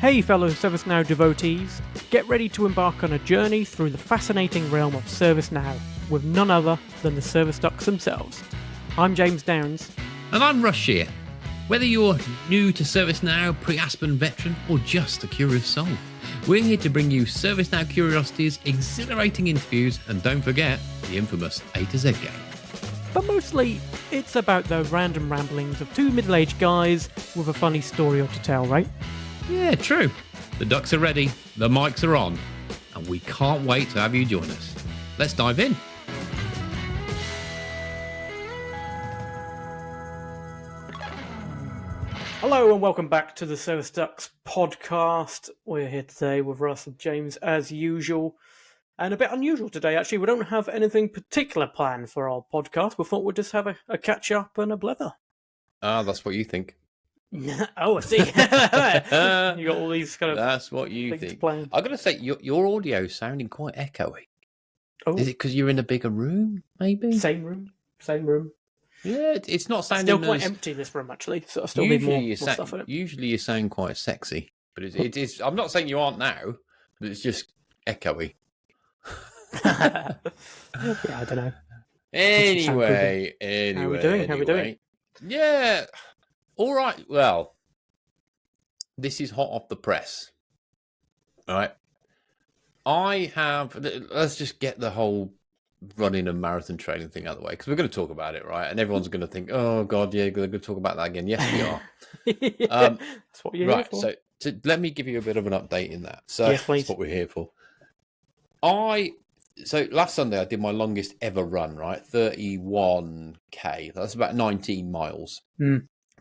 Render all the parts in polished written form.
Hey fellow ServiceNow devotees, get ready to embark on a journey through the fascinating realm of ServiceNow with none other than the service docs themselves. I'm James Downs. And I'm Russ here. Whether you're new to ServiceNow, pre-Aspen veteran, or just a curious soul, we're here to bring you ServiceNow curiosities, exhilarating interviews, and don't forget the infamous A to Z game. But mostly, it's about the random ramblings of two middle-aged guys with a funny story to tell, right? Yeah, true. The ducks are ready, the mics are on, and we can't wait to have you join us. Let's dive in. Hello and welcome back to the Service Ducks podcast. We're here today with Russ and James as usual. And a bit unusual today, actually. We don't have anything particular planned for our podcast. We thought we'd just have a catch-up and a blether. Ah, that's what you think. Oh, I see. You got all these kind of That's what you think. Planned. I've got to say, your audio is sounding quite echoey. Oh. Is it because you're in a bigger room, maybe? Same room. Yeah, it's not sounding still quite empty, this room, actually. So I still need more stuff in it. Usually you sound quite sexy, but it is. I'm not saying you aren't now, but it's just echoey. Yeah, I don't know. Anyway, How are we doing? Yeah, all right. Well, this is hot off the press. All right. Let's just get the whole running and marathon training thing out of the way, because we're going to talk about it, right? And everyone's going to think, oh God, yeah, they're going to talk about that again. Yes, we are. Yeah, that's what you're here for. So let me give you a bit of an update in that. So yes, please. That's what we're here for. So last Sunday I did my longest ever run, right? 31k. That's about 19 miles.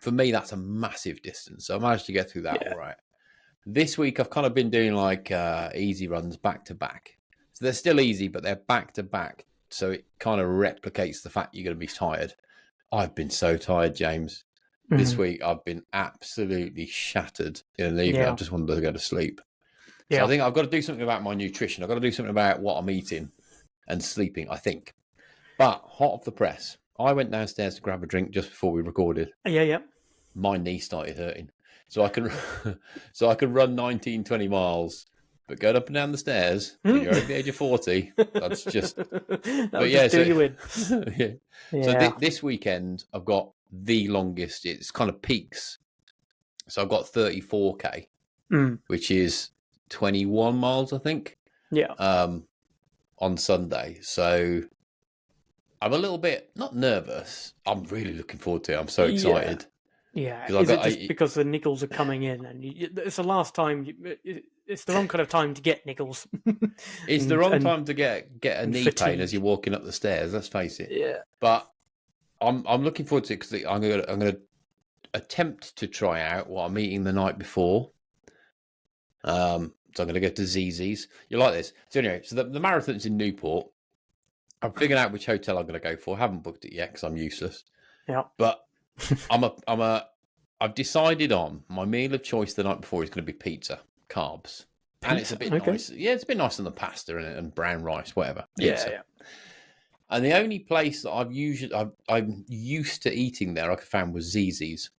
For me, that's a massive distance. So I managed to get through that all right. This week I've kind of been doing like easy runs back to back. So they're still easy, but they're back to back. So it kind of replicates the fact you're going to be tired. I've been so tired, James. This week I've been absolutely shattered in the evening. I just wanted to go to sleep. So I think I've got to do something about my nutrition. I've got to do something about what I'm eating and sleeping, I think. But hot off the press, I went downstairs to grab a drink just before we recorded. Yeah. My knee started hurting. So I can run 19, 20 miles, but going up and down the stairs when you're over the age of 40, that's just... you in. So this weekend, I've got the longest. It's kind of peaks. So I've got 34k, which is 21 miles, I think. Yeah. On Sunday. So I'm a little bit, not nervous. I'm really looking forward to it. I'm so excited. Yeah. Is it just because the niggles are coming in and it's the last time, it's the wrong kind of time to get niggles. It's the wrong time to get a knee pain as you're walking up the stairs, let's face it. Yeah. But I'm looking forward to it because I'm going to attempt to try out what I'm eating the night before. So I'm going to go to ZZ's. You like this? So anyway, so the marathon's in Newport. I'm figuring out which hotel I'm going to go for. I haven't booked it yet because I'm useless. Yeah. But I've decided on my meal of choice the night before is going to be pizza, carbs. And it's a bit nice. Yeah, it's a bit nicer than pasta and brown rice, whatever. Yeah. And the only place that I'm used to eating there I found was ZZ's.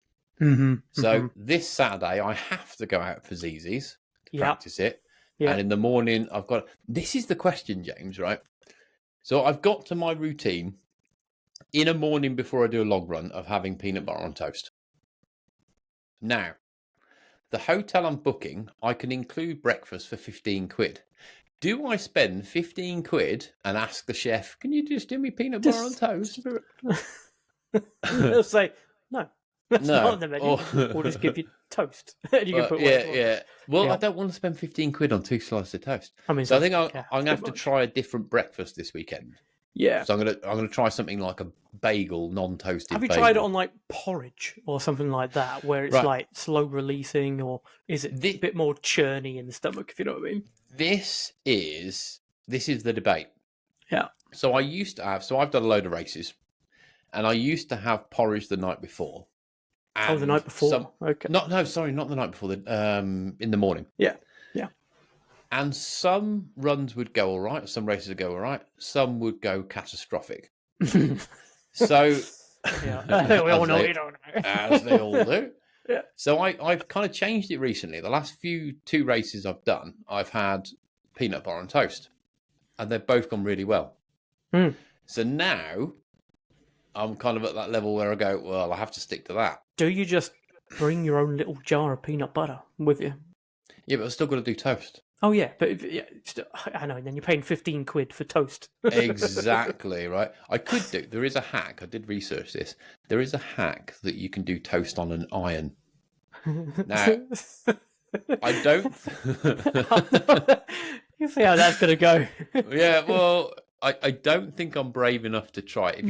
So this Saturday I have to go out for ZZ's to practice it. Yeah. And in the morning this is the question, James, right? So I've got to my routine in a morning before I do a long run of having peanut butter on toast. Now, the hotel I'm booking, I can include breakfast for 15 quid. Do I spend 15 quid and ask the chef, can you just do me peanut butter on toast? They'll say, no. That's not on the menu. We'll just give you toast. You can put Well, I don't want to spend 15 quid on 2 slices of toast. I think I'm going to have to try a different breakfast this weekend. Yeah. So I'm going to try something like a bagel, non-toasted bagel. Have you tried it on like porridge or something like that, where it's like slow releasing, or is it a bit more churny in the stomach, if you know what I mean? This is the debate. Yeah. So I've done a load of races, and I used to have porridge the night before. The night before? Okay. Not the night before. In the morning. Yeah. And some runs would go all right. Some races would go all right. Some would go catastrophic. So, I think we all know what you don't know. As they all do. Yeah. So I've kind of changed it recently. The last two races I've done, I've had peanut butter on toast, and they've both gone really well. So now I'm kind of at that level where I go, well, I have to stick to that. Do you just bring your own little jar of peanut butter with you? Yeah, but I've still got to do toast. Oh yeah, but I know. And then you're paying £15 for toast. Exactly right. I could do. There is a hack. I did research this. There is a hack that you can do toast on an iron. Now, I don't. You see how that's gonna go. Yeah, well, I don't think I'm brave enough to try it.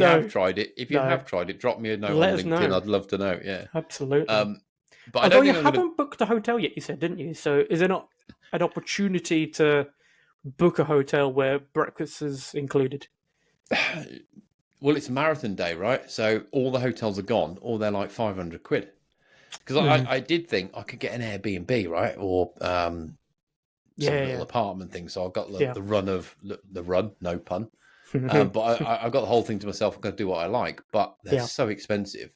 If you have tried it, drop me a note on LinkedIn. I'd love to know. Yeah, absolutely. But although you haven't booked a hotel yet, you said, didn't you? So is there not an opportunity to book a hotel where breakfast is included? Well, it's marathon day, right? So all the hotels are gone, or they're like £500. Because I did think I could get an Airbnb, right, or some little apartment thing. So I've got the run, no pun. But I've got the whole thing to myself. I'm going to do what I like, but they're so expensive.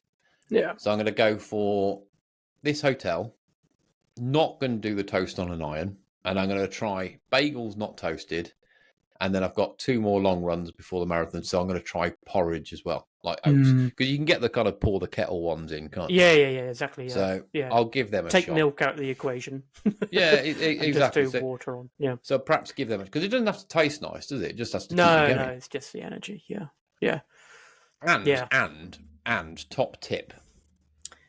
Yeah. So I'm going to go for this hotel. Not going to do the toast on an iron, and I'm going to try bagels not toasted. And then I've got 2 more long runs before the marathon, so I'm going to try porridge as well, like oats, because you can get the kind of pour the kettle ones in, can't you? Yeah, exactly. Yeah. So I'll give them a shot. Take milk out of the equation. Yeah, exactly. Just do water on. Yeah. So perhaps give them because it doesn't have to taste nice, does it? It just has to keep you going. No, it's just the energy. Yeah. And top tip,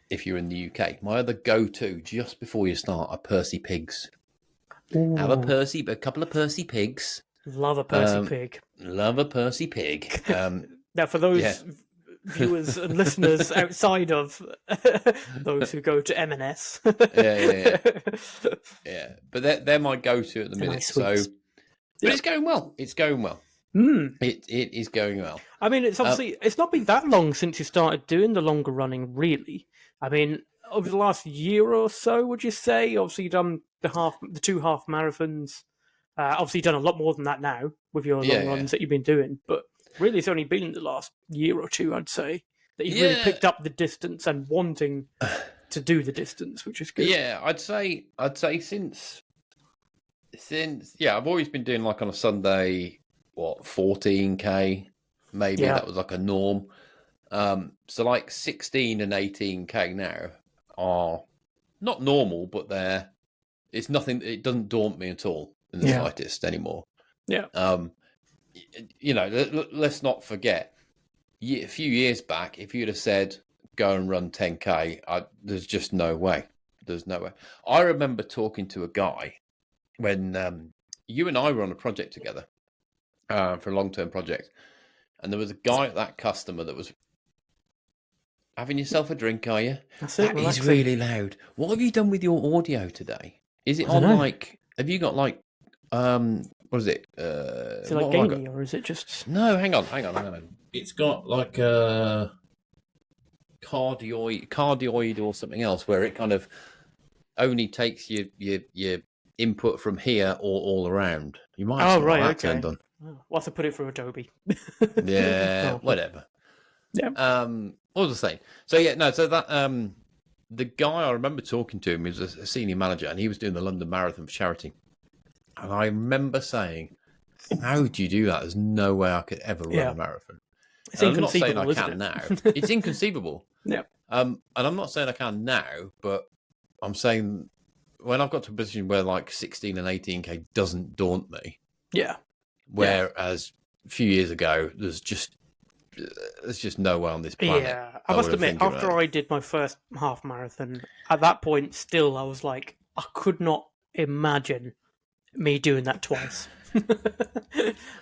if you're in the UK, my other go-to just before you start are Percy pigs. Ooh. Have a couple of Percy pigs. Love a Percy pig. Love a Percy pig. Now, for those viewers and listeners outside of those who go to M&S, yeah, but they're my go-to at the minute. So, but it's going well. It's going well. It is going well. I mean, it's obviously it's not been that long since you started doing the longer running. Really, I mean, over the last year or so, would you say? Obviously, you've done the 2 half marathons. Obviously, you've done a lot more than that now with your long runs that you've been doing. But really, it's only been in the last year or two, I'd say, that you've really picked up the distance and wanting to do the distance, which is good. Yeah, I'd say since I've always been doing like on a Sunday, 14K, maybe that was like a norm. So like 16 and 18K now are not normal, but it's nothing. It doesn't daunt me at all in the slightest anymore. Yeah. Let's not forget. A few years back, if you'd have said go and run 10K, there's just no way. There's no way. I remember talking to a guy when you and I were on a project together for a long-term project, and there was a guy at that customer that was having yourself a drink. Are you? That is really loud. What have you done with your audio today? Is it on like? Have you got like? What is it? Is it like gaming, or is it just? No, hang on. It's got like a cardioid or something else where it kind of only takes your input from here or all around. You might have that turned on. We'll have to put it through Adobe. Yeah, whatever. Yeah. What was I saying? So so that the guy I remember talking to him, he was a senior manager, and he was doing the London Marathon for charity. And I remember saying, "How do you do that? There's no way I could ever run a marathon." It's inconceivable. I'm not saying I can now. It's inconceivable. Yeah. And I'm not saying I can now, but I'm saying when I've got to a position where like 16 and 18K doesn't daunt me. Yeah. Whereas a few years ago, there's just no way on this planet. Yeah, I must admit, after I did my first half marathon, at that point, still, I was like, I could not imagine me doing that twice.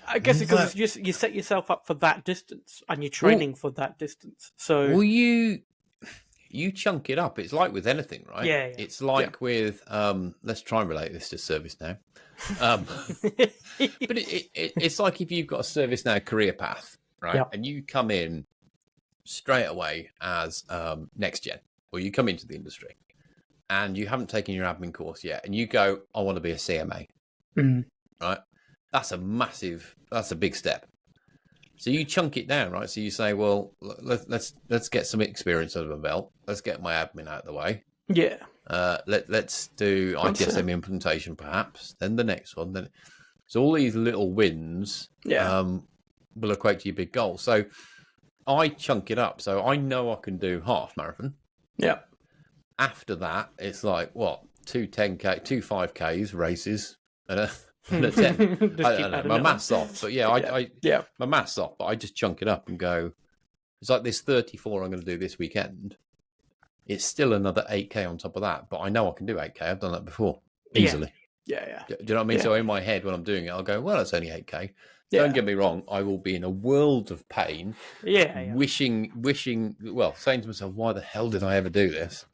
I guess because you set yourself up for that distance and you're training for that distance. So, well, you chunk it up. It's like with anything, right? Yeah. It's like with let's try and relate this to ServiceNow. But it's like if you've got a ServiceNow career path, right? Yeah. And you come in straight away as next gen, or you come into the industry and you haven't taken your admin course yet, and you go, I want to be a CMA. Right? That's a big step. So you chunk it down, right? So you say, well, let's get some experience under my belt. Let's get my admin out of the way. Yeah. Let's do ITSM implementation, perhaps. Then the next one. Then so all these little wins will equate to your big goal. So I chunk it up. So I know I can do half marathon. Yeah. After that, it's like what 2 10K, 2 5Ks races, and a 10. I don't know. My math's off, but my math's off. But I just chunk it up and go. It's like this 34 I'm going to do this weekend. It's still another 8K on top of that, but I know I can do 8K. I've done that before easily. Yeah. Do you know what I mean? So in my head, when I'm doing it, I'll go, well, it's only 8K. Don't get me wrong. I will be in a world of pain. Wishing, well, saying to myself, why the hell did I ever do this?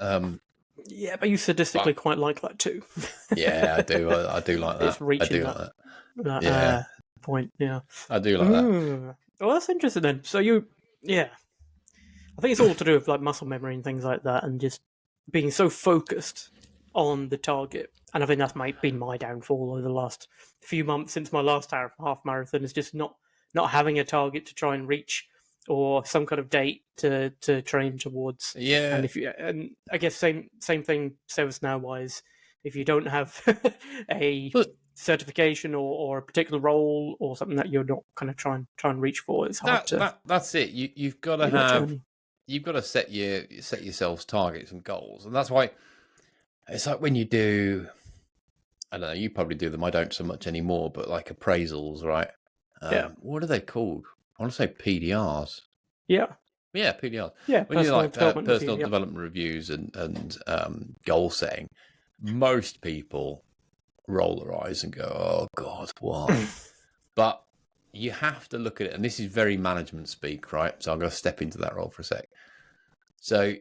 Yeah, but you sadistically quite like that too. Yeah, I do. I do like that. It's reaching that point. Yeah, I do like that. Well, that's interesting then. So I think it's all to do with like muscle memory and things like that, and just being so focused on the target. And I think that's been my downfall over the last few months since my last half marathon, is just not having a target to try and reach, or some kind of date to train towards. Yeah. And I guess same thing ServiceNow wise. If you don't have a certification or a particular role or something that you're not kind of trying and reach for, it's hard that's it. You've got to have. You've got to set yourselves targets and goals, and that's why it's like when you do. I don't know. You probably do them. I don't so much anymore, but like appraisals, right? What are they called? I want to say PDRs. Yeah, PDRs. Yeah, when you like personal development reviews and goal setting, most people roll their eyes and go, "Oh God, why?" But you have to look at it, and this is very management speak, right? So I'm going to step into that role for a sec. So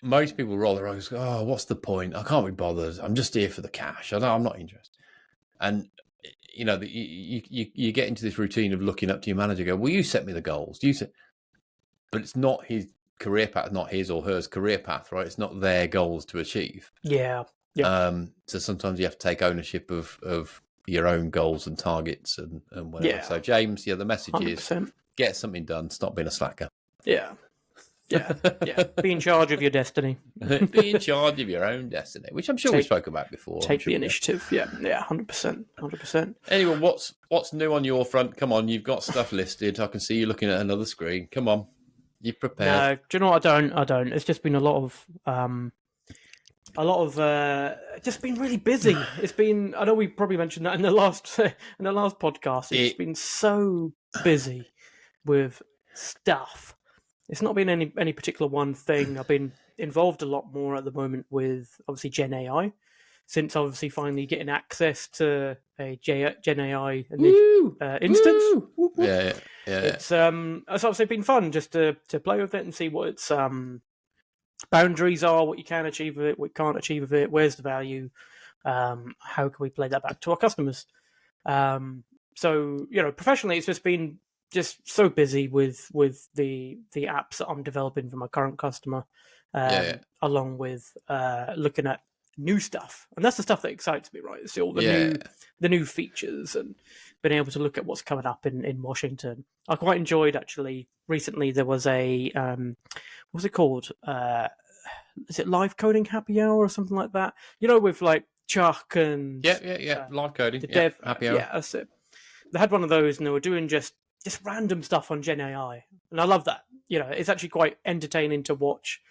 most people roll their eyes, go, "Oh, what's the point? I can't be bothered. I'm just here for the cash. I'm not interested." And you know, you get into this routine of looking up to your manager, go, "Will you set me the goals? Do you set?" But it's not his career path, not his or hers career path, right? It's not their goals to achieve. Yeah. So sometimes you have to take ownership of your own goals and targets and whatever. Yeah. So James, the message 100%. is get something done. Stop being a slacker. Yeah. Be in charge of your destiny. Be in charge of your own destiny, which I'm sure we spoke about before. Take the initiative. Yeah, 100%. Anyway, what's new on your front? Come on, you've got stuff listed. I can see you looking at another screen. Come on, you've prepared. No, do you know what? I don't. It's just been a lot of just been really busy. It's been. I know we probably mentioned that in the last podcast. It's been so busy with stuff. It's not been any particular one thing. I've been involved a lot more at the moment with obviously Gen AI, since obviously finally getting access to a Gen AI instance. Woo! Yeah. It's obviously been fun just to play with it and see what its boundaries are, what you can achieve with it, what you can't achieve with it, where's the value, how can we play that back to our customers. So professionally, it's just been so busy with the apps that I'm developing for my current customer, along with looking at new stuff, and that's the stuff that excites me, right? It's all the new features and being able to look at what's coming up in Washington. I quite enjoyed actually. Recently, there was a what's it called? Is it live coding happy hour or something like that? With like Chuck and live coding, the dev happy hour. Yeah, that's it. They had one of those, and they were doing just random stuff on Gen AI, and I love that. It's actually quite entertaining to watch.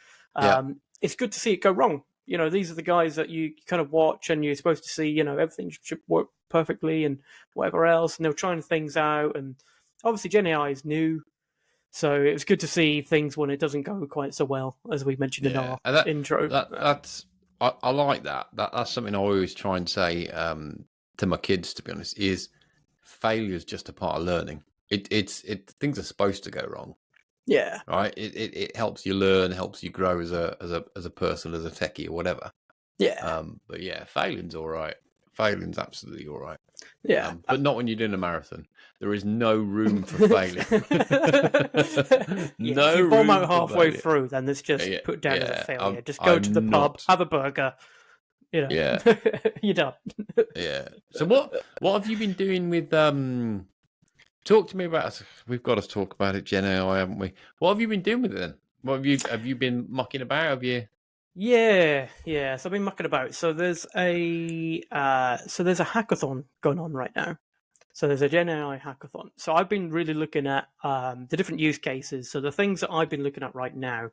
It's good to see it go wrong. These are the guys that you kind of watch, and you're supposed to see, everything should work perfectly and whatever else, and they're trying things out. And obviously Gen AI is new, so it was good to see things when it doesn't go quite so well, as we mentioned in our intro. I like that. That's something I always try and say to my kids, to be honest, is failure is just a part of learning. Things are supposed to go wrong. Yeah. Right. It helps you learn, helps you grow as a person, as a techie or whatever. Yeah. But yeah, failing's all right. Failing's absolutely all right. Yeah. But not when you're doing a marathon. There is no room for failure. If you bomb out halfway through, then it's just put down as a failure. Just go to the pub, have a burger. You're done. Yeah. So what have you been doing with talk to me about. We've got to talk about it, Gen AI, haven't we? What have you been doing with it then? What have you been mucking about? Have you? Yeah, yeah. So I've been mucking about. So there's a hackathon going on right now. So there's a Gen AI hackathon. So I've been really looking at the different use cases. So the things that I've been looking at right now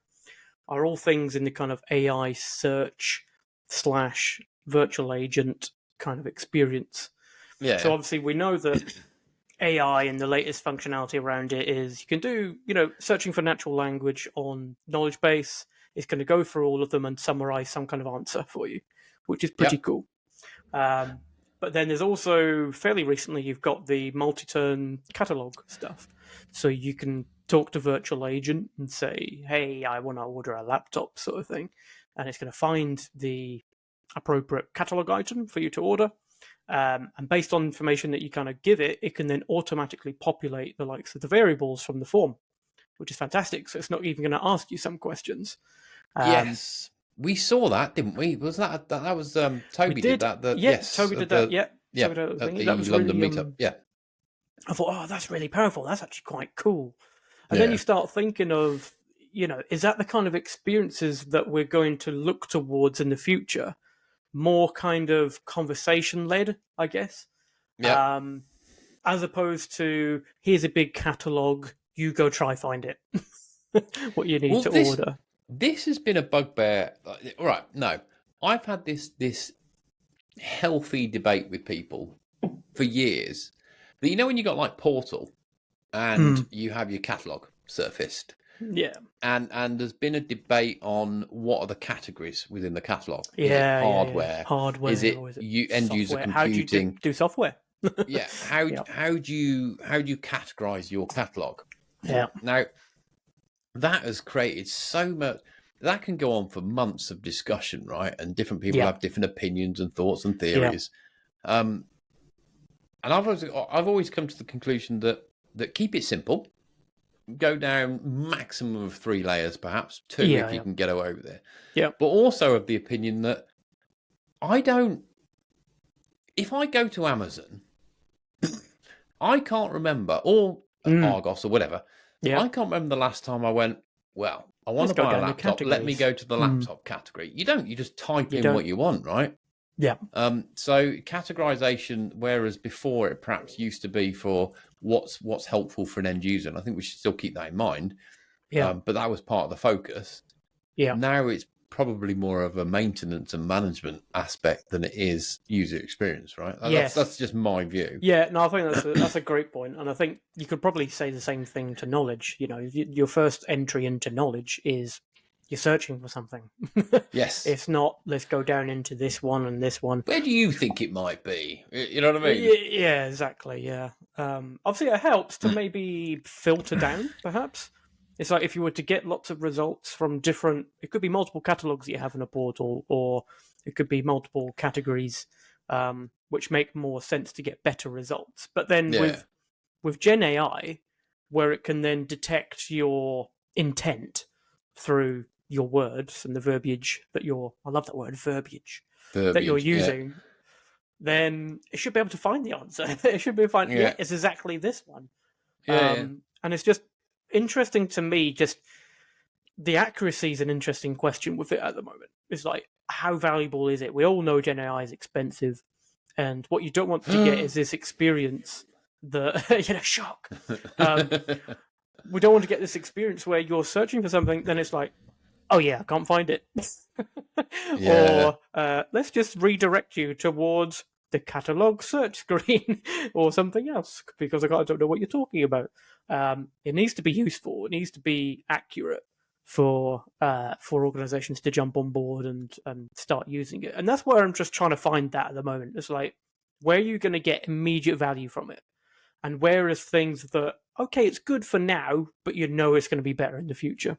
are all things in the kind of AI search slash virtual agent kind of experience. So Yeah, obviously we know that AI and the latest functionality around it is you can do, searching for natural language on knowledge base. It's going to go through all of them and summarize some kind of answer for you, which is yeah, pretty cool. Um, but then there's also fairly recently you've got the multi-turn catalog stuff, so you can talk to virtual agent and say, "Hey, I want to order a laptop," sort of thing, and it's going to find the appropriate catalog item for you to order. And based on information that you kind of give it, it can then automatically populate the likes of the variables from the form, which is fantastic. So it's not even going to ask you some questions. Um, yes. We saw that, didn't we? Was that was we Toby did did, that? The yeah. yes, Toby at did that, the yeah. yeah Toby did that at thingy. That the was London really meetup. Yeah, I thought, oh, that's really powerful. That's actually quite cool. And then you yeah, start thinking of, is that the kind of experiences that we're going to look towards in the future? More kind of conversation led, I guess, yeah. um, as opposed to here's a big catalog, you go try find it, what you need Well, to order. this has been a bugbear. All right, no, I've had this healthy debate with people for years. But when you got like Portal and Mm, you have your catalog surfaced, yeah, and there's been a debate on what are the categories within the catalog. Is it yeah. hardware? Is Hardware it or is it end user software? How do you computing? do software? Yeah. Yeah, How do you categorize your catalog? yeah, Now that has created so much. That can go on for months of discussion, right? And different people yeah, have different opinions and thoughts and yeah, theories. Um, and I've always come to the conclusion that keep it simple, go down maximum of 3 layers, perhaps two yeah, if you yeah, can get away with it. yeah. But also of the opinion that I don't. If I go to Amazon, I can't remember, or Mm, Argos or whatever. yeah. I can't remember the last time I went. Well, I want Let's to go buy a down the laptop. Let me categories. go to the Mm, laptop category. You don't. You just type you in don't. what you want, right? Yeah, So categorization, whereas before it perhaps used to be for what's helpful for an end user, and I think we should still keep that in mind. yeah, But that was part of the focus. yeah. Now it's probably more of a maintenance and management aspect than it is user experience, right? That's Yes. just my view. Yeah, no, I think that's a great point, and I think you could probably say the same thing to knowledge. Your first entry into knowledge is you're searching for something. Yes. It's not let's go down into this one and this one. Where do you think it might be? You know what I mean? Yeah, exactly. Yeah. Obviously, it helps to maybe filter down. Perhaps it's like if you were to get lots of results from different. It could be multiple catalogs that you have in a portal, or it could be multiple categories, which make more sense to get better results. But then Yeah. with Gen AI, where it can then detect your intent through your words and the verbiage that I love that word, verbiage, that you're Verbiage. Yeah. using, then it should be able to find the answer. It should be fine. Yeah, Yeah. it's exactly this one. Yeah. And it's just interesting to me. Just the accuracy is an interesting question with it at the moment. It's like, how valuable is it? We all know Gen AI is expensive, and what you don't want to get Yeah. is this experience that shock. Um, we don't want to get this experience where you're searching for something, then it's like, oh yeah, I can't find it. Yeah. Or let's just redirect you towards the catalog search screen or something else because I don't know what you're talking about. It needs to be useful. It needs to be accurate for organizations to jump on board and start using it. And that's where I'm just trying to find that at the moment. It's like, where are you going to get immediate value from it? And where is things that, okay, it's good for now, but it's going to be better in the future?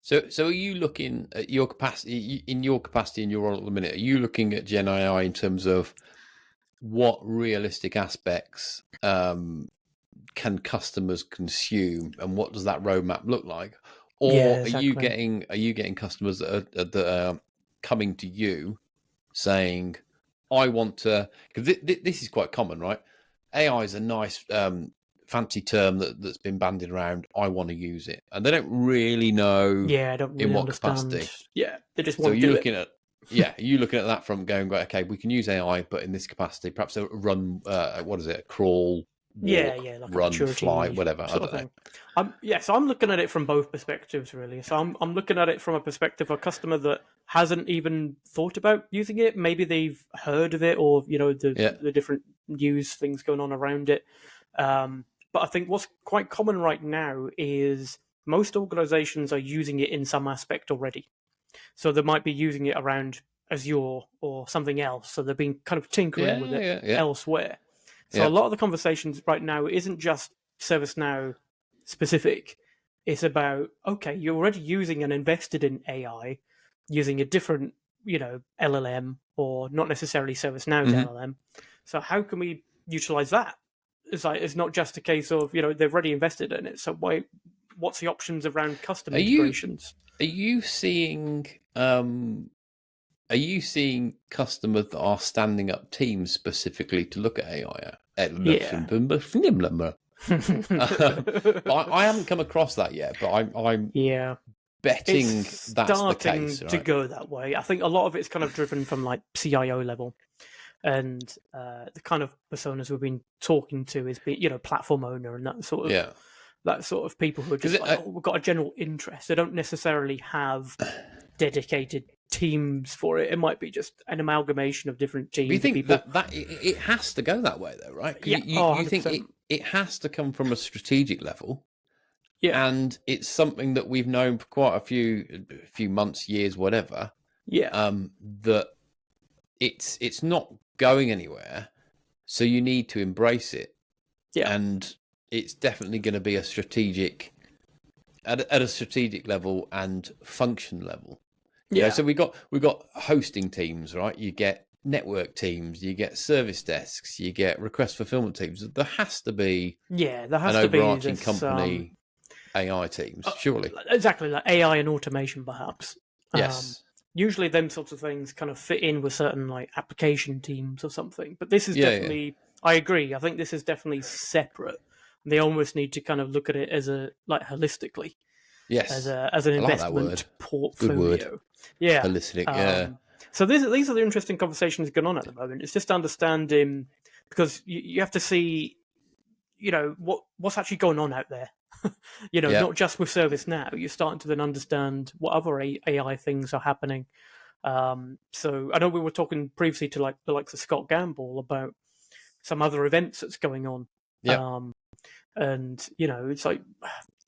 So are you looking at your capacity in your role at the minute? Are you looking at Gen AI in terms of what realistic aspects can customers consume, and what does that roadmap look like? Yeah, Or exactly. are you getting customers that are coming to you saying, "I want to," because this is quite common, right? AI is a nice fancy term that's been bandied around. I want to use it, and they don't really know. Yeah, I don't really in what understand. capacity. Yeah, they just So want to you're do looking it. at you're looking at that from going, right, okay, we can use AI, but in this capacity, perhaps a run, what is it, a crawl, walk, Yeah, like a run, fly, maturity whatever. I sort of don't know. thing. So I'm looking at it from both perspectives, really. So I'm looking at it from a perspective of a customer that hasn't even thought about using it. Maybe they've heard of it, or Yeah. the different news things going on around it. But I think what's quite common right now is most organizations are using it in some aspect already. So they might be using it around Azure or something else. So they've been kind of tinkering with it Yeah. elsewhere. So a Yeah. lot of the conversations right now isn't just ServiceNow specific. It's about, okay, you're already using and invested in AI, using a different, LLM or not necessarily ServiceNow's hmm LLM. So how can we utilize that? It's not just a case of, they've already invested in it. So what's the options around custom Are you integrations? are you seeing are you seeing customers that are standing up teams specifically to look at AI? I Yeah. haven't come across that yet, but I'm Yeah. It's betting that's the starting case, to right? go that way. I think a lot of it's kind of driven from like CIO level, and the kind of personas we've been talking to is platform owner and Yeah, that sort of people who are because just like, oh, we've got a general interest. They don't necessarily have dedicated teams for it. It might be just an amalgamation of different you teams of think people. that it has to go that way, though, right? Because Yeah, oh, you think 100%. it has to come from a strategic level, Yeah, and it's something that we've known for quite a few months, years, whatever. yeah, That it's not going anywhere, so you need to embrace it, yeah, and it's definitely going to be a strategic at a strategic level and function level. yeah, So we got hosting teams, right? You get network teams, you get service desks, you get request fulfillment teams. There has to be yeah. There an has to be overarching this. company AI teams, Uh, surely. exactly, like AI and automation, perhaps. Um, Yes. usually, them sorts of things kind of fit in with certain like application teams or something. But this is Yeah. definitely, I agree. I think this is definitely separate. They almost need to kind of look at it as a like holistically, Yes. as an I like that word. investment Good word. portfolio. Yeah. Holistic. Yeah. So these are the interesting conversations going on at the moment. It's just understanding because you have to see what's actually going on out there. Yeah. Not just with ServiceNow. You're starting to then understand what other AI things are happening. So I know we were talking previously to like the likes of Scott Gamble about some other events that's going on. Yeah. And it's like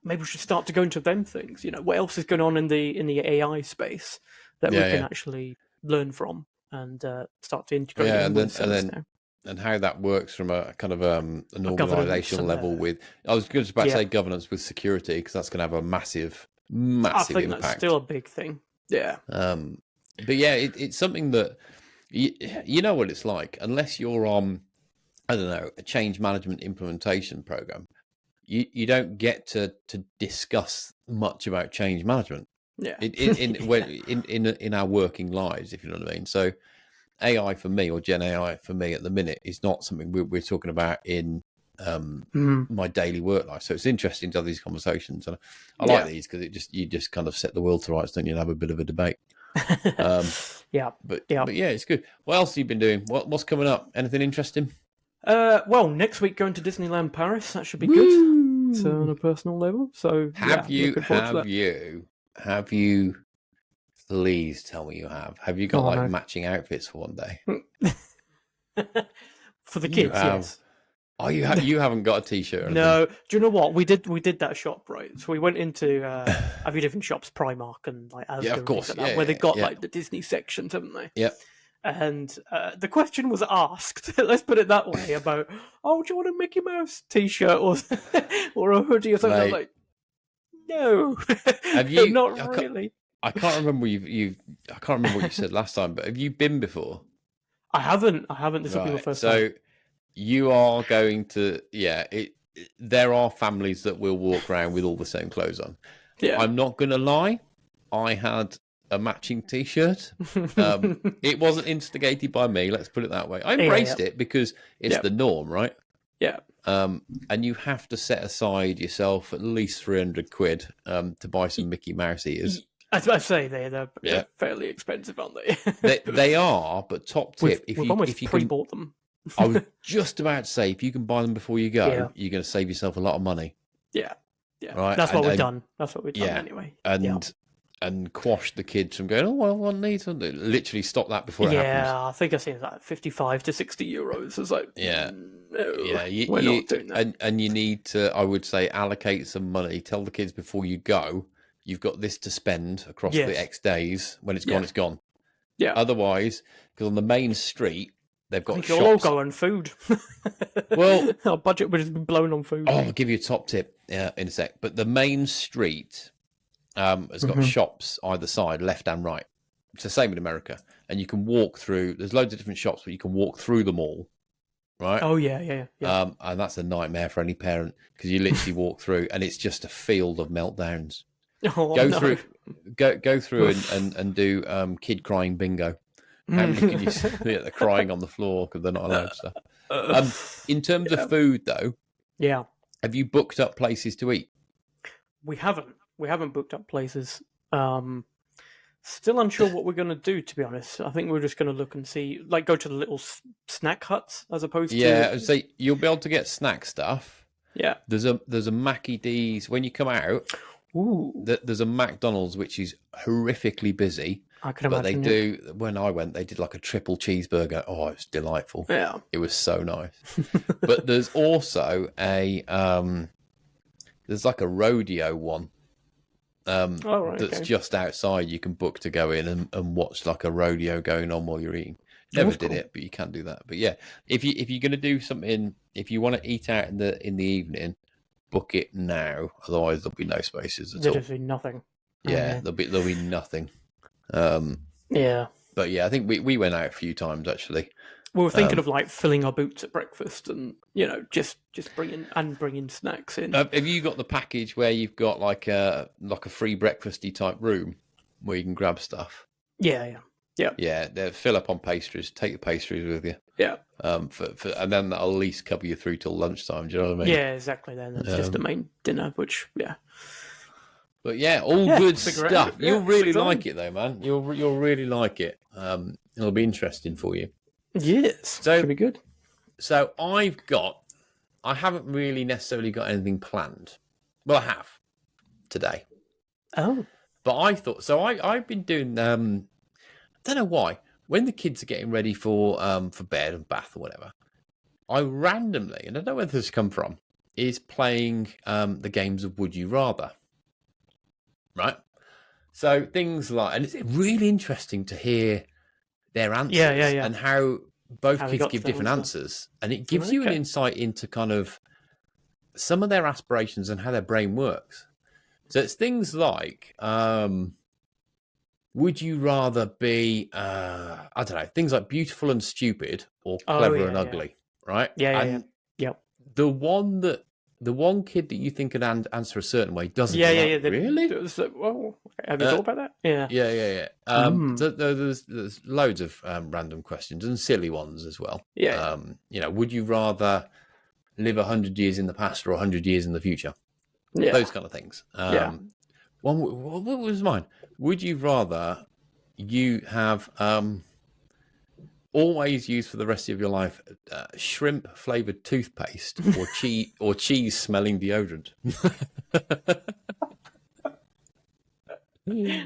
maybe we should start to go into them things. What else is going on in the AI space that we can Yeah. actually learn from and start to integrate Yeah. in And with then ServiceNow. and how that works from a kind of an A governance organizational and level with I was just about to yeah, say governance with security because that's going to have a massive I think that's impact. still a big thing. Yeah, But yeah, it's something that you know what it's like unless you're on I don't know a change management implementation program. You don't get to discuss much about change management yeah, in our working lives, if you know what I mean. So AI for me or Gen AI for me at the minute is not something we're talking about in my daily work life. So it's interesting to have these conversations, and I like these because you just kind of set the world to rights, don't you? And have a bit of a debate. yeah, But yeah. yeah, it's good. What else have you been doing? What's coming up? Anything interesting? Well, next week going to Disneyland Paris. That should be good. So on Woo! a personal level. So yeah, looking forward to Have you? Please tell me you have. Have you got that. like Oh matching outfits for one day? no. For the You kids, have. yes. Oh, you haven't got a t-shirt or anything. No, do you know what we did that shop right? So we went into a few different shops, Primark and like Yeah, Asda of and things course. like that, where they Yeah, got yeah, like the Disney sections, haven't they? yeah. And the question was asked, let's put it that way, about, oh, do you want a Mickey Mouse t-shirt or or a hoodie or something? I was Mate, like, no, have you? not really. I can't remember I can't remember what you said last time, but have you been before? I haven't. This will be my Right. first time. So you are going to. Yeah. There are families that will walk around with all the same clothes on. Yeah. I'm not going to lie. I had a matching t-shirt. It wasn't instigated by me. Let's put it that way. I Yeah, embraced it because it's yeah, the norm, right? Yeah. And you have to set aside yourself at least 300 quid to buy some Mickey Mouse ears. As I say, they're fairly expensive, aren't they? They are, but top tip, we've almost pre-bought them. I was just about to say, if you can buy them before you go, you're going to save yourself a lot of money. Yeah. Right? That's what we've done. That's what we've done anyway. And quash the kids from going, oh, well, I want these. Literally stop that before it happens. Yeah, I think I see like 55 to 60 euros. It's like, no, we're not doing that. And you need to, I would say, allocate some money. Tell the kids before you go, you've got this to spend across the X days. When it's gone, it's gone. Yeah. Otherwise, because on the main street, they've got shops. Your logo and food. Well, our budget would have been blown on food. Oh, I'll give you a top tip in a sec. But the main street has got shops either side, left and right. It's the same in America. And you can walk through. There's loads of different shops, but you can walk through them all. Right? Oh, yeah. And that's a nightmare for any parent because you literally walk through and it's just a field of meltdowns. Go through and do kid crying bingo. How many can you see? They're crying on the floor because they're not allowed stuff. In terms of food, though, have you booked up places to eat? We haven't booked up places. Still unsure what we're going to do, to be honest. I think we're just going to look and see, like go to the little snack huts as opposed to... Yeah, so you'll be able to get snack stuff. Yeah. There's a Mackie D's. When you come out, there's a McDonald's, which is horrifically busy. I can imagine. But they do, when I went, they did like a triple cheeseburger. Oh, it was delightful. Yeah. It was so nice. But there's also there's like a rodeo one. That's just outside. You can book to go in and watch like a rodeo going on while you're eating. Never did it, but you can do that. But yeah, if you're going to do something, if you want to eat out in the evening, book it now. Otherwise, there'll be no spaces at all. There'll be nothing. Yeah, there'll be nothing. But yeah, I think we went out a few times actually. We were thinking of like filling our boots at breakfast and just bringing snacks in. Have you got the package where you've got like a free breakfasty type room where you can grab stuff? Yeah. Fill up on pastries. Take the pastries with you. Yeah. And then that'll at least cover you through till lunchtime. Do you know what I mean? Yeah, exactly. Then it's just the main dinner, which But yeah, good stuff. You'll really like it though, man. You'll really like it. It'll be interesting for you. Yes, so should be good. So I haven't really necessarily got anything planned. Well, I have today. Oh, but I thought so. I've been doing. I don't know why. When the kids are getting ready for bed and bath or whatever, I randomly, and I don't know where this has come from, is playing the games of Would You Rather. Right. So things like, and it's really interesting to hear their answers and how both kids give different answers. And it gives you an insight into kind of some of their aspirations and how their brain works. So it's things like, would you rather be, I don't know, things like beautiful and stupid or clever and ugly, right? Yeah. The one kid that you think could answer a certain way doesn't. Really? Well, have you thought about that? Yeah. There's loads of random questions and silly ones as well. Yeah. Would you rather live 100 years in the past or 100 years in the future? Yeah. Those kind of things. What was mine? Would you rather you have always use for the rest of your life shrimp flavored toothpaste or cheese smelling deodorant?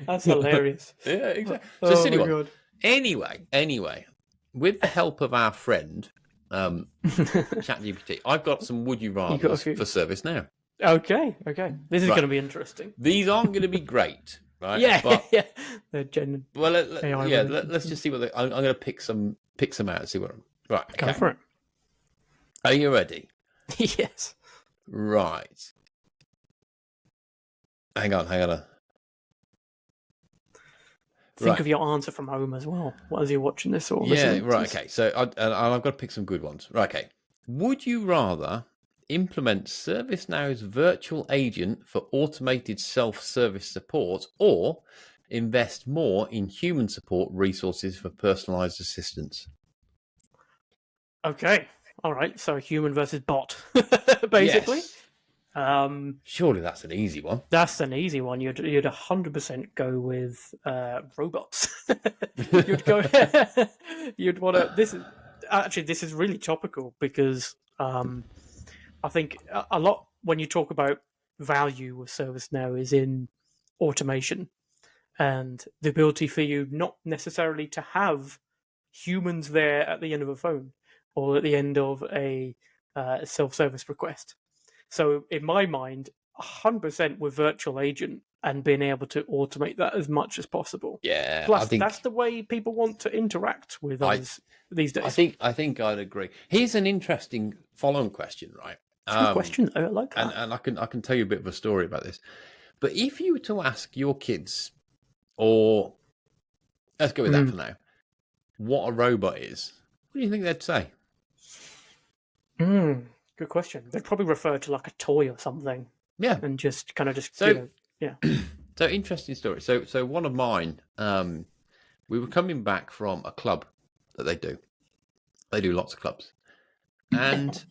That's hilarious. Yeah, exactly. So silly one. God. Anyway, with the help of our friend ChatGPT, I've got some would you rather for ServiceNow. Okay. This is going to be interesting. These aren't going to be great. Right? Yeah. They're genuine. Well, let's just see what I'm going to pick some out and see what. Right, go for it. Are you ready? Yes. Right. Hang on. Think of your answer from home as well. As you're watching this or listening. Right. Okay. So I've got to pick some good ones. Right. Okay. Would you rather implement ServiceNow's virtual agent for automated self-service support or invest more in human support resources for personalized assistance? Okay. all right, so human versus bot, basically. Yes. Surely that's an easy one. That's an easy one. You'd 100% go with robots. You'd go. You'd want to. This is really topical because I think a lot when you talk about value with ServiceNow is in automation and the ability for you not necessarily to have humans there at the end of a phone or at the end of a self-service request. So in my mind, 100% with virtual agent and being able to automate that as much as possible. Yeah, Plus, that's the way people want to interact with us these days. I think I'd agree. Here's an interesting follow-on question, right? It's a good question. I like that. And I can tell you a bit of a story about this. But if you were to ask your kids, or let's go with that for now, what a robot is, what do you think they'd say? Good question. They'd probably refer to like a toy or something. Yeah, and just kind of yeah. So interesting story. So one of mine, we were coming back from a club that they do. They do lots of clubs, and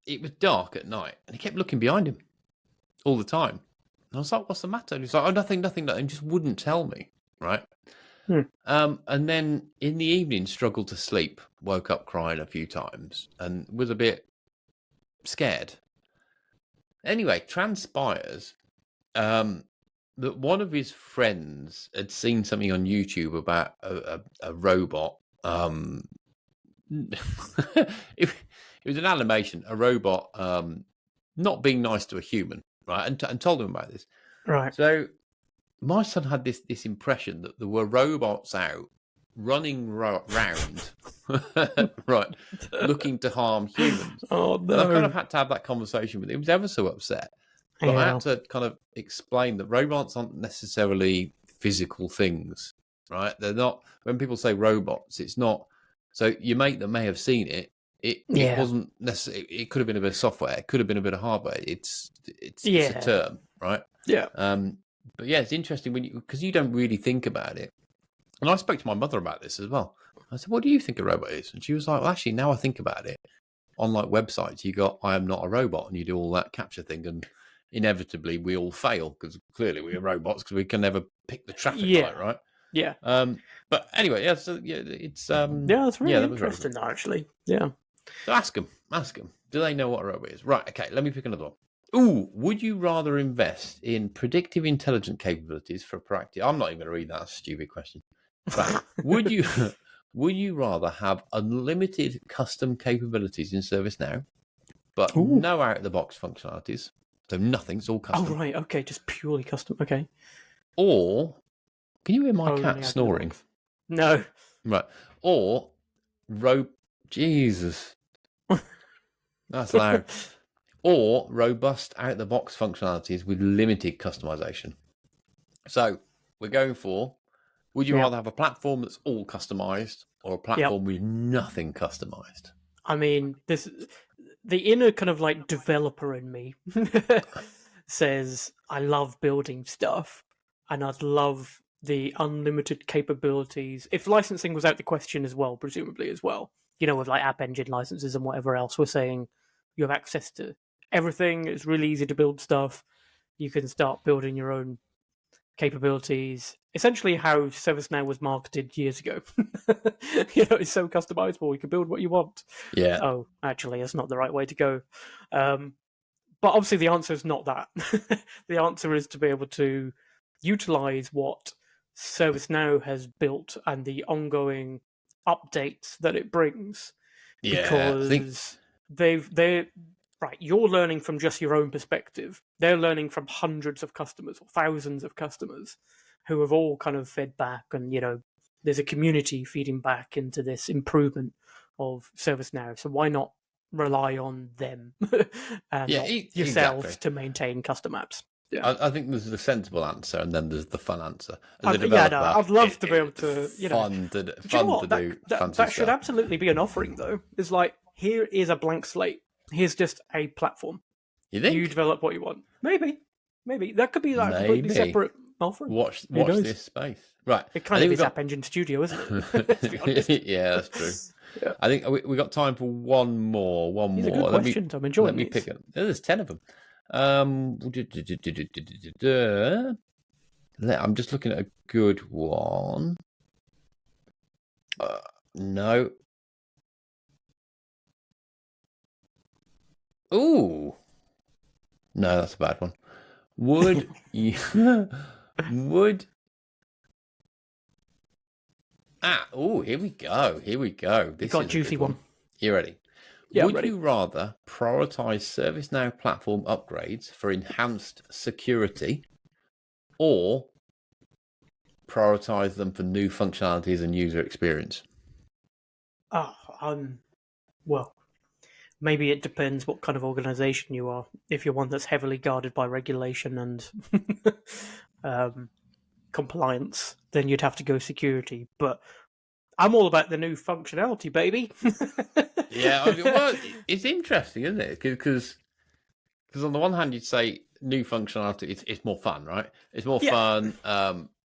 it was dark at night, and he kept looking behind him all the time. And I was like, "What's the matter?" And he's like, "Oh, nothing," and just wouldn't tell me, right? And then in the evening, struggled to sleep, woke up crying a few times, and was a bit scared. Anyway, transpires that one of his friends had seen something on YouTube about a robot. It was an animation, a robot not being nice to a human, right? And told him about this. Right. So my son had this impression that there were robots out running round, right, looking to harm humans. Oh, no. And I kind of had to have that conversation with him. He was ever so upset. But I had to kind of explain that robots aren't necessarily physical things, right? They're not. When people say robots, it's not. So your mate that may have seen it, it wasn't necessarily. It could have been a bit of software. It could have been a bit of hardware. It's a term, right? Yeah. But yeah, it's interesting because you don't really think about it. And I spoke to my mother about this as well. I said, "What do you think a robot is?" And she was like, "Well, actually, now I think about it, on like websites, you got 'I am not a robot,' and you do all that capture thing, and inevitably we all fail because clearly we are robots because we can never pick the traffic light, right?" Yeah. But anyway, yeah. So yeah, it's it's really interesting, though, actually. Yeah. So ask them. Do they know what a robot is? Right. Okay. Let me pick another one. Ooh, would you rather invest in predictive intelligent capabilities for proactive? I'm not even going to read that. That's a stupid question. But would you rather have unlimited custom capabilities in ServiceNow, but no out-of-the-box functionalities? So nothing's all custom. Oh, right. Okay. Just purely custom. Okay. Or, can you hear my cat snoring? No. Right. Or, Jesus. That's loud. Or robust out-of-the-box functionalities with limited customization. So we're going for, would you rather have a platform that's all customized or a platform with nothing customized? I mean, the inner kind of like developer in me says, I love building stuff and I'd love the unlimited capabilities. If licensing was out the question as well, presumably as well, with like App Engine licenses and whatever else, we're saying you have access to everything. It's really easy to build stuff. You can start building your own capabilities. Essentially how ServiceNow was marketed years ago. It's so customizable. You can build what you want. Yeah. Oh, actually, that's not the right way to go. But obviously the answer is not that. The answer is to be able to utilize what ServiceNow has built and the ongoing updates that it brings. Yeah, because they're right, you're learning from just your own perspective. They're learning from hundreds of customers or thousands of customers who have all kind of fed back, and there's a community feeding back into this improvement of ServiceNow. So why not rely on them and not yourselves to maintain custom apps? Yeah. I think there's the sensible answer, and then there's the fun answer. I'd love to be able to, fun to do. That should absolutely be an offering, though. It's like, here is a blank slate. Here's just a platform. You think? You develop what you want. Maybe that could be like completely separate offering. Watch this space. Right. It kind of is App Engine Studio, isn't it? Yeah, that's true. Yeah. I think we got time for one more. These are good questions. I'm enjoying Let me pick it. There's 10 of them. I'm just looking at a good one. No. Ooh. No, that's a bad one. Would you... here we go. This got a juicy one. You ready? Yeah, Would you rather prioritize ServiceNow platform upgrades for enhanced security or prioritize them for new functionalities and user experience? Well, maybe it depends what kind of organization you are. If you're one that's heavily guarded by regulation and compliance, then you'd have to go security. But I'm all about the new functionality, baby. Yeah, well, it's interesting, isn't it? Because on the one hand, you'd say new functionality, it's more fun, right? It's more fun.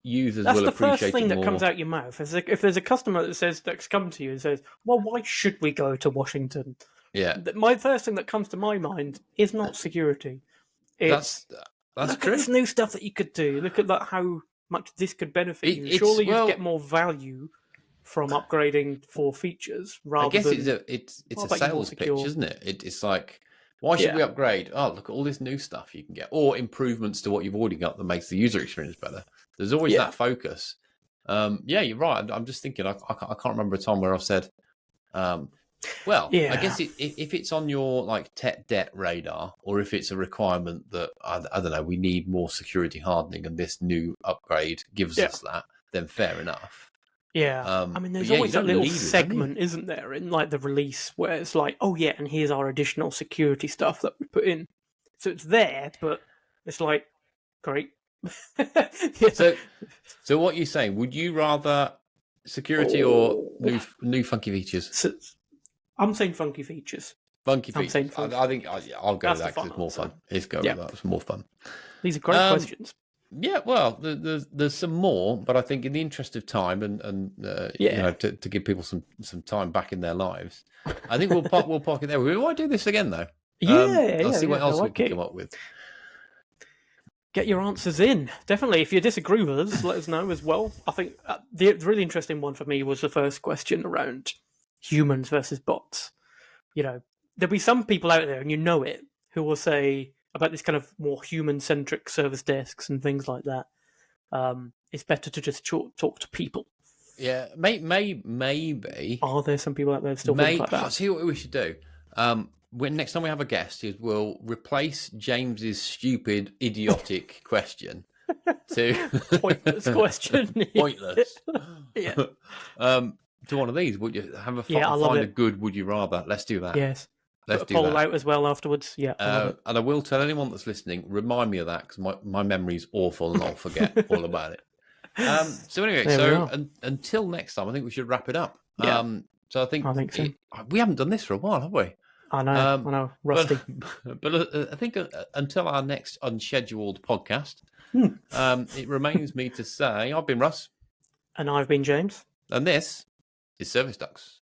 Users will appreciate it more. That's the first thing that comes out your mouth. If there's a customer that's come to you and says, "Well, why should we go to Washington?" Yeah, my first thing that comes to my mind is not security. It's that's look true. at this new stuff that you could do. Look at how much this could benefit you. Surely you'd get more value from upgrading for features rather than... I guess it's a sales pitch, isn't it? It's like, why should we upgrade? Oh, look at all this new stuff you can get, or improvements to what you've already got that makes the user experience better. There's always that focus. Yeah, you're right. I'm just thinking. I can't remember a time where I've said, I guess if it's on your like tech debt radar, or if it's a requirement that I don't know, we need more security hardening, and this new upgrade gives us that, then fair enough. Yeah, I mean, there's always that little segment, isn't there, in like the release where it's like, oh yeah, and here's our additional security stuff that we put in. So it's there, but it's like, great. So what you're saying? Would you rather security or new funky features? I'm saying funky features. Funky features. I think I'll go with that because it's more fun. Let's go with that. It's more fun. These are great questions. Yeah, well, there's some more, but I think in the interest of time and you know, to give people some time back in their lives, I think we'll park it there. We might do this again though. Let's see what else we can come up with. Get your answers in. Definitely. If you disagree with us, let us know as well. I think the really interesting one for me was the first question around humans versus bots. You know, there'll be some people out there, and you know it, who will say about this kind of more human-centric service desks and things like that. It's better to just talk to people. Yeah, maybe. Are there some people out there that still think like that? I'll see what we should do. Next time we have a guest, we'll replace James's stupid, idiotic question to pointless question. Pointless. Yeah. To one of these, would you have find a good would you rather? Let's do that. Yes. Let's do that. Put a poll out as well afterwards. Yeah. And I will tell anyone that's listening, remind me of that because my memory's awful and I'll forget all about it. So anyway, until next time, I think we should wrap it up. Yeah. So I think so. We haven't done this for a while, have we? I know, rusty. But I think until our next unscheduled podcast, it remains me to say I've been Russ. And I've been James. And this is Service Ducks.